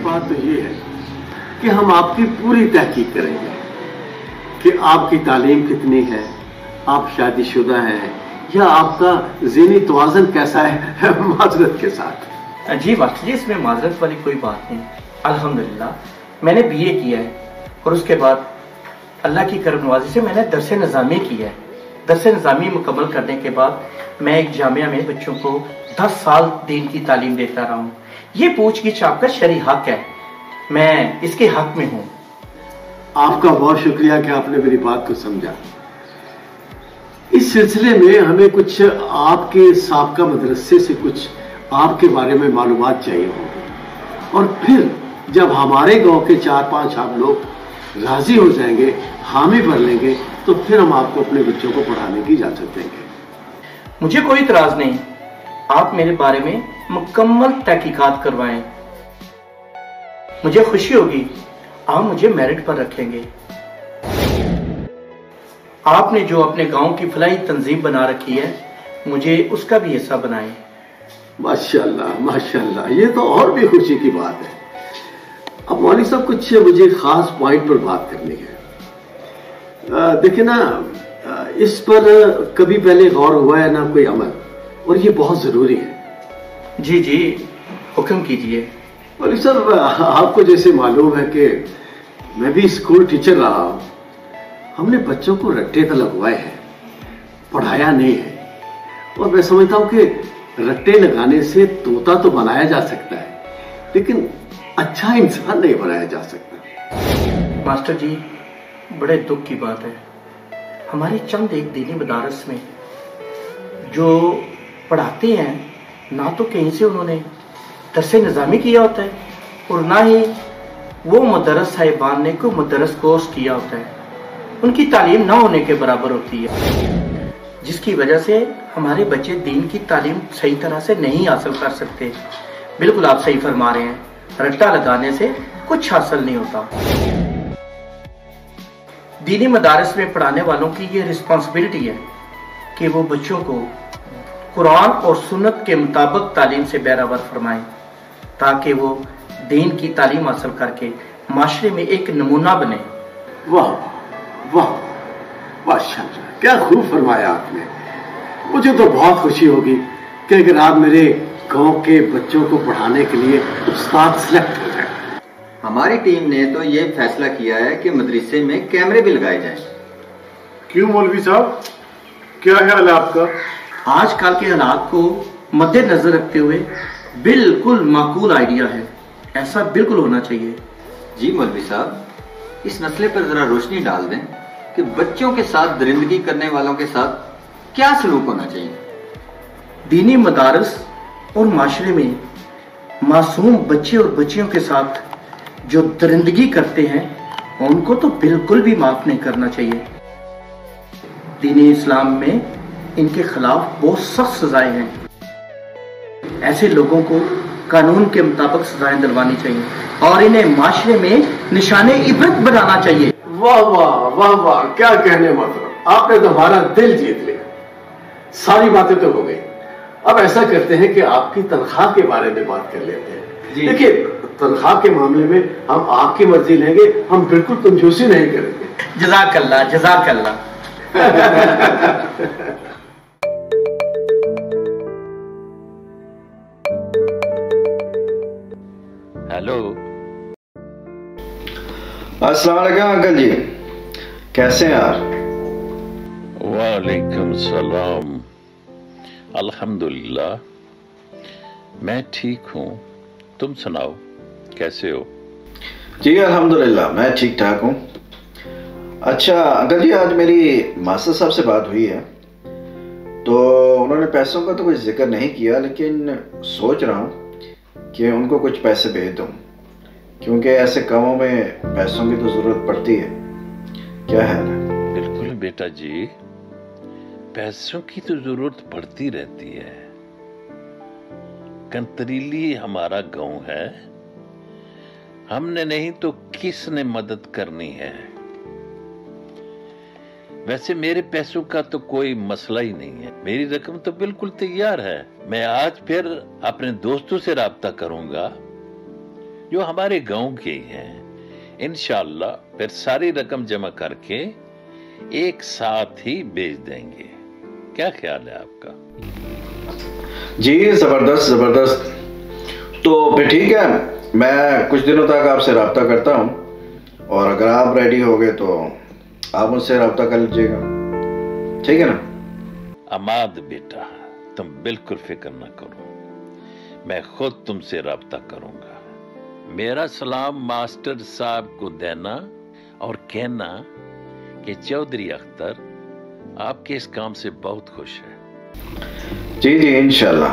बात तो ये है कि हम आपकी पूरी तहकीक करेंगे कि आपकी तालीम कितनी है, आप शादीशुदा हैं या आपका ज़हनी तवाज़ुन कैसा है माजरत के साथ। जी मास्टर जी, इसमें माजरत वाली कोई बात नहीं। अल्हम्दुलिल्लाह मैंने बीए किया है और उसके बाद अल्लाह की करम नवाजी से मैंने दरस निज़ामी किया है। दरस निज़ामी मुकम्मल करने के बाद मैं एक जामिया में बच्चों को 10 साल दीन की तालीम देता रहा हूँ। ये पूछ-गिछ आपका शरई हक है, मैं इसके हक में हूँ। आपका बहुत शुक्रिया कि आपने मेरी बात को समझा। इस सिलसिले में हमें कुछ आपके साबका मदरसे से कुछ आपके बारे में मालूमात चाहिए होंगी, और फिर जब हमारे गांव के 4-5 आप लोग राजी हो जाएंगे, हामी भर लेंगे, तो फिर हम आपको अपने बच्चों को पढ़ाने की इजाजत देंगे। मुझे कोई इतराज नहीं, आप मेरे बारे में मुकम्मल तहकीकात करवाएं। मुझे खुशी होगी आप मुझे मेरिट पर रखेंगे। आपने जो अपने गांव की फलाही तंजीम बना रखी है, मुझे उसका भी हिस्सा बनाएं। माशाल्लाह माशाल्लाह, ये तो और भी खुशी की बात है। अब मौलवी साहब कुछ मुझे खास पॉइंट पर बात करनी है। देखिए ना, इस पर कभी पहले गौर हुआ है ना कोई अमल, और ये बहुत जरूरी है। जी जी, हुक्म कीजिए। मौलवी साहब, आपको जैसे मालूम है कि मैं भी स्कूल टीचर रहा हूं। हमने बच्चों को रट्टे तो लगवाए हैं, पढ़ाया नहीं है। और मैं समझता हूं कि रट्टे लगाने से तोता तो बनाया जा सकता है, लेकिन अच्छा इंसान नहीं बनाया जा सकता। मास्टर जी, बड़े दुख की बात है, हमारे चंद एक दीनी मदारस में जो पढ़ाते हैं, ना तो कहीं से उन्होंने दरस निज़ामी किया होता है और ना ही वो मदरस साहिबान ने कोई मदरस कोर्स किया होता है। उनकी तालीम ना होने के बराबर होती है, जिसकी वजह से हमारे बच्चे दीन की तालीम सही तरह से नहीं हासिल कर सकते। बिल्कुल आप सही फरमा रहे हैं, रट्टा लगाने से कुछ हासिल नहीं होता। दीनी मदारस में पढ़ाने वालों की ये रिस्पॉन्सिबिलिटी है कि वो बच्चों को कुरान और सुन्नत के मुताबिक तालीम से बहरावर फरमाएं, ताकि वो दीन की तालीम हासिल करके माशरे में एक नमूना बने। वाह वाह, माशाअल्लाह, क्या खूब फरमाया आपने। मुझे तो बहुत खुशी होगी कि अगर आप मेरे गांव के बच्चों को पढ़ाने के लिए उस्ताद सिलेक्ट हो जाए। हमारी टीम ने तो ये फैसला किया है कि मदरसे में कैमरे भी लगाए जाएं। क्यों मौलवी साहब, क्या ख्याल है आपका? आजकल के हालात को मद्देनजर रखते हुए बिल्कुल माकूल आइडिया है, ऐसा बिल्कुल होना चाहिए। जी मौलवी साहब, इस मसले पर जरा रोशनी डाल दें कि बच्चों के साथ दरिंदगी करने वालों के साथ क्या सलूक होना चाहिए। दीनी मदारस और माशरे में मासूम बच्चे और बच्चियों के साथ जो दरिंदगी करते हैं, उनको तो बिल्कुल भी माफ नहीं करना चाहिए। दीनी इस्लाम में इनके खिलाफ बहुत सख्त सजाएं हैं। ऐसे लोगों को कानून के मुताबिक सजाएं दिलवानी चाहिए और इन्हें माशरे में निशाने इबरत बनाना चाहिए। वाह वाह वाह वाह, क्या कहने मतलब, आपने तो हमारा दिल जीत लिया। सारी बातें तो हो गई, अब ऐसा करते हैं कि आपकी तनख्वाह के बारे में बात कर लेते हैं। देखिए, तनख्वाह के मामले में हम आपकी मर्जी लेंगे, हम बिल्कुल कंजूसी नहीं करेंगे। जज़ाकल्लाह जज़ाकल्लाह। हेलो, अस्सलाम वालेकुम अंकल जी, कैसे हैं आप? वालेकुम सलाम। अल्हम्दुलिल्लाह, मैं ठीक हूँ, तुम सुनाओ कैसे हो? जी अल्हम्दुलिल्लाह, मैं ठीक ठाक हूँ। अच्छा अंकल जी, आज मेरी मास्टर साहब से बात हुई है, तो उन्होंने पैसों का तो कुछ जिक्र नहीं किया, लेकिन सोच रहा हूँ कि उनको कुछ पैसे भेज दूँ, क्योंकि ऐसे कामों में पैसों की तो ज़रूरत पड़ती है। क्या ख्याल है? बिल्कुल बेटा जी, पैसों की तो जरूरत पड़ती रहती है। कंतरीली हमारा गांव है, हमने नहीं तो किसने मदद करनी है। वैसे मेरे पैसों का तो कोई मसला ही नहीं है, मेरी रकम तो बिल्कुल तैयार है। मैं आज फिर अपने दोस्तों से राब्ता करूंगा जो हमारे गांव के ही हैं। इंशाअल्लाह फिर सारी रकम जमा करके एक साथ ही बेच देंगे। क्या ख्याल है आपका? जी जबरदस्त जबरदस्त। तो फिर ठीक है, मैं कुछ दिनों तक आपसे रब्ता करता हूँ और अगर आप रेडी हो गए तो आप मुझसे रब्ता कर लीजिएगा, ठीक है ना? अमाद बेटा, तुम बिल्कुल फिक्र ना करो, मैं खुद तुमसे रब्ता करूंगा। मेरा सलाम मास्टर साहब को देना और कहना कि चौधरी अख्तर आपके इस काम से बहुत खुश है। जी जी इंशाल्लाह।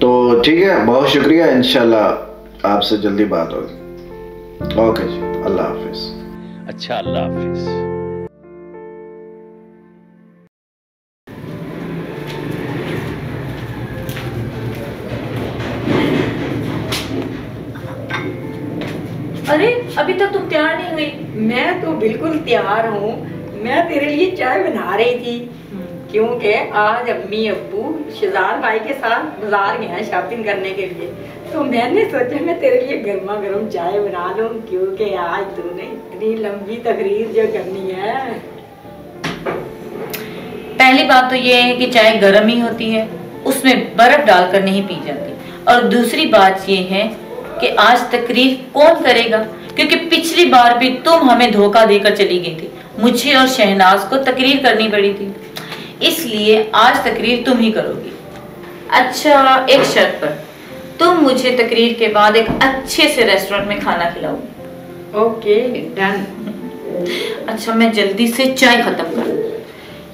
तो ठीक है, बहुत शुक्रिया, इंशाल्लाह आपसे जल्दी बात होगी। ओके जी, अल्लाह हाफिज। अच्छा, अल्लाह हाफिज। अरे अभी तक तुम तैयार नहीं हुई? मैं तो बिल्कुल तैयार हूँ। मैं तेरे लिए चाय बना रही थी क्योंकि आज अम्मी अब्बू शहजाद भाई के साथ बाजार गए हैं शॉपिंग करने के लिए, तो मैंने सोचा मैं तेरे लिए गर्मा गर्म चाय बना लूं क्योंकि आज तूने इतनी लंबी तकरीर जो करनी है। पहली बात तो ये है कि चाय गर्म ही होती है, उसमें बर्फ डालकर नहीं पी जाती। और दूसरी बात ये है कि आज तकरीर कौन करेगा, क्योंकि पिछली बार भी तुम हमें धोखा देकर चली गई थी। मुझे और शहनाज को तकरीर करनी पड़ी थी, इसलिए आज तकरीर तुम ही करोगी। अच्छा, एक शर्त पर, तुम मुझे तकरीर के बाद एक अच्छे से रेस्टोरेंट में खाना खिलाओगी। Okay done. अच्छा, मैं जल्दी से चाय खत्म करूं,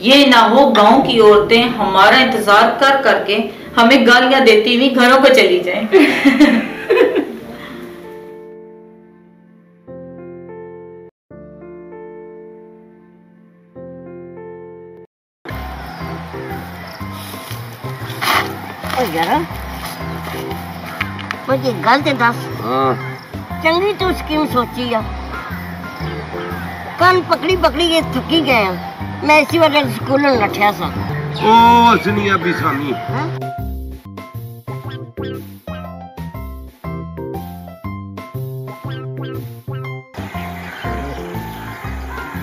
ये ना हो गांव की औरतें हमारा इंतजार कर करके हमें गालियां देती हुई घरों को चली जाएं। यार मुझे गल ते दस। चंगी तू स्कीम सोची आ। कल पकड़ी पकड़ी ये थकी गए, मैं इसी वजह स्कूल नठिया सा। ओ सुनिया बिसामी,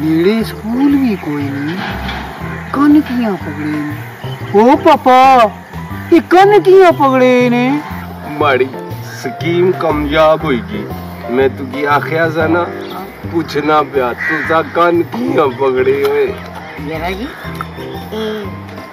मेरे स्कूल भी कोई नहीं, कन किया पकड़े ने। ओ पापा, ये कन किया पकड़े ने? बड़ी स्कीम कामयाब होगी। मैं तुकी आखिया सा ना पूछना पिया तुसा कन किया पकड़े हुए। जरा जी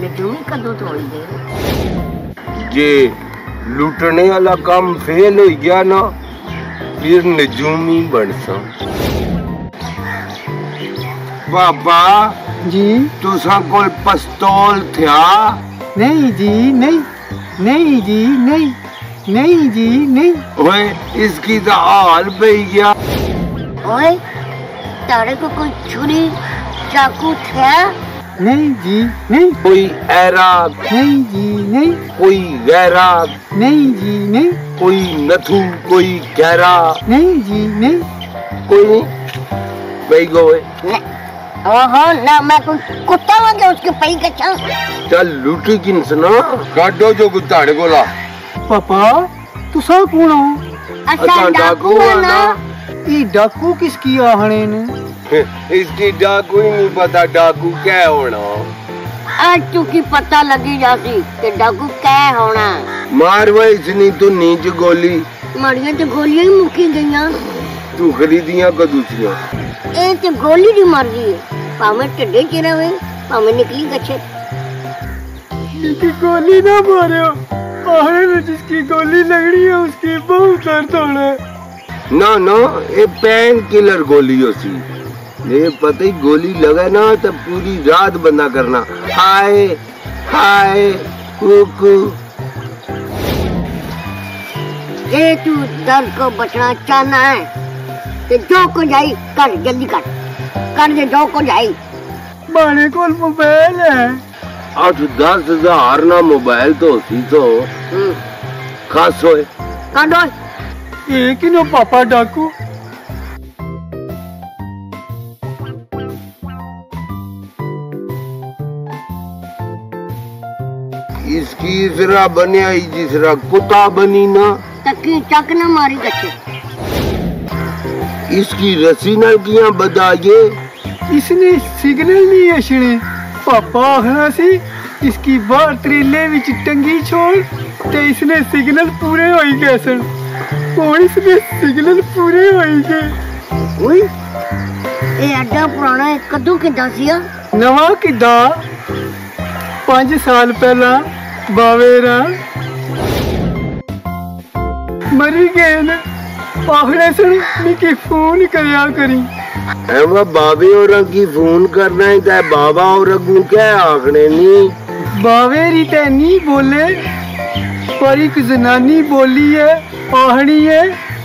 लुटनी कदों तो होई दे। जे लुटने वाला काम फेल हो गया ना, फिर नजूमी बन सा। बाबा जी, तुसा कोई पिस्तौल था? नहीं जी नहीं, नहीं जी नहीं, नहीं जी नहीं। ओए इसकी तो हाल पे गया। ओए तारे को कोई छुरी चाकू था? नहीं जी नहीं। कोई ऐरा? नहीं जी नहीं। कोई गहरा? नहीं जी नहीं। कोई नथु, कोई गहरा? नहीं जी नहीं। कोई नहीं भाई गोए। ओहो ना, मैं कोई कुत्ता वांगे उसके पई के चल। चल लूटी किन सुना काटो जो गुताड़े गोला। पापा तू सा कौन हो? अच्छा डाकू है ना। ये डाकू किसकी आहने ने? इसकी डाकू ही नहीं पता डाकू क्या होना। आज तू की पता लगी जासी कि डाकू क्या होना। मार वही इसनी तो नीच गोली। मारिया तो गोलियां ही मुकी गईयां। तू खरीदियां को दूसरियां। ए तो गोली दी मर्जी है, पावे टिड्डे च रहे पावे निकली गच्छे। इसकी गोली ना मारो, आहने में जिसकी गोली लग रही है उसकी बहुत दर्द होना है। ना ना, ये पेन किलर गोली होती। ये पता ही गोली लगा ना तो पूरी रात बंदा करना हाय हाय कुकू। ए तू दर्द को बचना चाहना है तो जो को जाई कर, जल्दी कर कर दे जो को जाई। माने को मोबाइल है 8-10 हजार ना मोबाइल तो होती तो खास होए। काटो एक ही नो पापा डाकू। इसकी इसरा बने आई जिसरा कुत्ता बनी ना, तकी चक न मारी कच्चे। इसकी रस्सी न किया बताइए। इसने सिग्नल नहीं अछने। पापा आखना सी इसकी बाहर ट्रेले विच टंगी छोड़ ते इसने सिग्नल पूरे होई गए सन। और इसने सिग्नल पूरे होई गए। ओए ए एडा पुराना कदों किदा सिया? नवा किदा 5 साल पहला बावेरा मरी गए न। आखने सन मिकी फोन करया करी। बाबे और की फोन करना है तो बाबा और अगू क्या आखने नहीं। बावेरी ते नहीं बोले पर एक जनानी बोली है आहनी है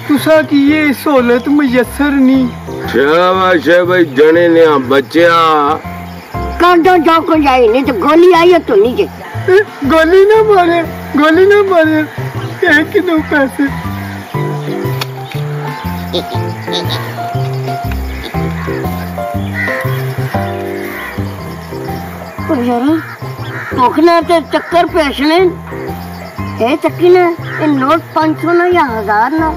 तुसा की ये सहूलत मुयसर नहीं। शाबाश है भाई जने ने बच्चा कर दो जो को जाए नहीं तो गोली आई है तो नीचे। गोली ना मारे गोली ना मारे। एक दो पैसे भूखना ते चक्कर पेशने ए चक्की ना ये नोट 500 ना या 1000 ना।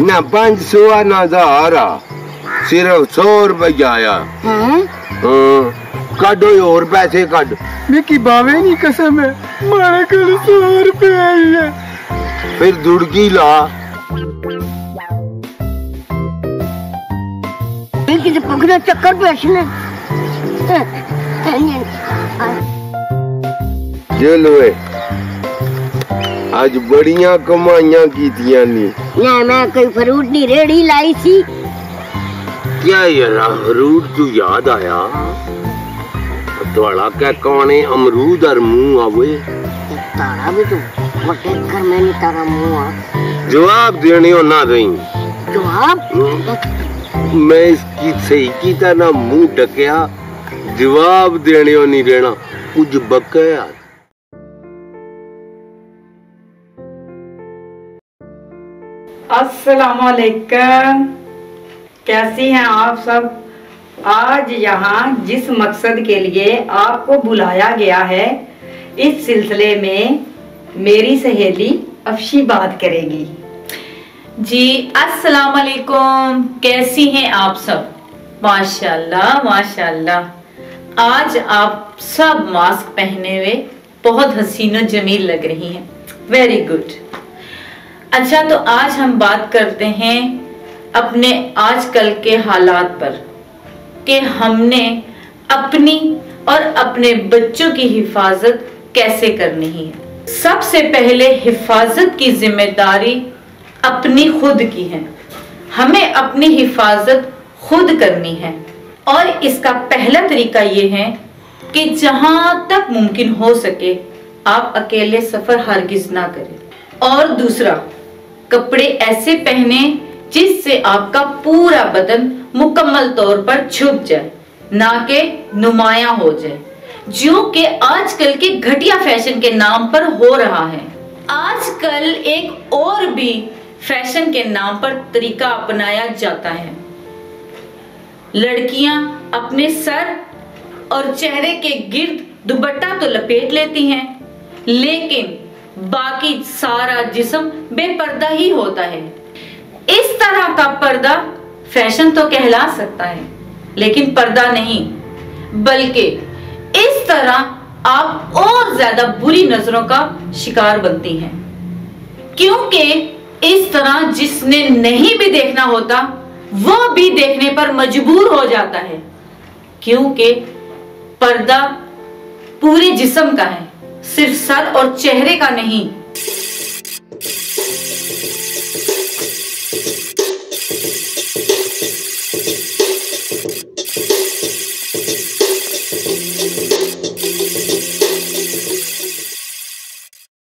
ना 500 ना 1000 सिर्फ 100 रुपया आया। काटो और पैसे काट। मिकी बावे नहीं कसम है मारे कल 100 रुपए आई है। फिर दुड़की ला। मिकी तो भूखना चक्कर पेशने। चलो आज बड़िया कमाइयां कीतियां नी। ना मैं कोई फ्रूट दी रेड़ी लाई सी। क्या यार फ्रूट तू याद आया थोड़ा क्या कौन है अमरूद और मुंह आवे तारा भी तो वटे घर में नहीं तारा मुंह आ। जवाब देने हो ना रही। जवाब मैं इसकी सही की था ना मुंह ढकया जवाब देने हो नहीं देना कुछ बका यार। अस्सलामुअलैकुम, कैसी हैं आप सब। आज यहाँ जिस मकसद के लिए आपको बुलाया गया है इस सिलसिले में मेरी सहेली अफशी बात करेगी। जी अस्सलाम वालेकुम, कैसी हैं आप सब। माशाल्लाह माशाल्लाह आज आप सब मास्क पहने हुए बहुत हसीन और जमील लग रही हैं। Very good. अच्छा तो आज हम बात करते हैं अपने आजकल के हालात पर कि हमने अपनी और अपने बच्चों की हिफाजत कैसे करनी है। सबसे पहले हिफाजत की जिम्मेदारी अपनी खुद की है। हमें अपनी हिफाजत खुद करनी है और इसका पहला तरीका ये है कि जहां तक मुमकिन हो सके आप अकेले सफर हरगिज ना करें। और दूसरा, कपड़े ऐसे पहने जिससे आपका पूरा बदन मुकम्मल तौर पर छुप जाए, ना कि नुमायां हो जाए, जो कि आजकल के घटिया फैशन के नाम पर हो रहा है। आजकल एक और भी फैशन के नाम पर तरीका अपनाया जाता है। लड़कियां अपने सर और चेहरे के गिर्द दुपट्टा तो लपेट लेती हैं, लेकिन बाकी सारा जिस्म बेपर्दा ही होता है। इस तरह का पर्दा फैशन तो कहला सकता है, लेकिन पर्दा नहीं, बल्कि इस तरह आप और ज्यादा बुरी नजरों का शिकार बनती हैं। क्योंकि इस तरह जिसने नहीं भी देखना होता वो भी देखने पर मजबूर हो जाता है, क्योंकि पर्दा पूरे जिस्म का है, सिर्फ सर और चेहरे का नहीं।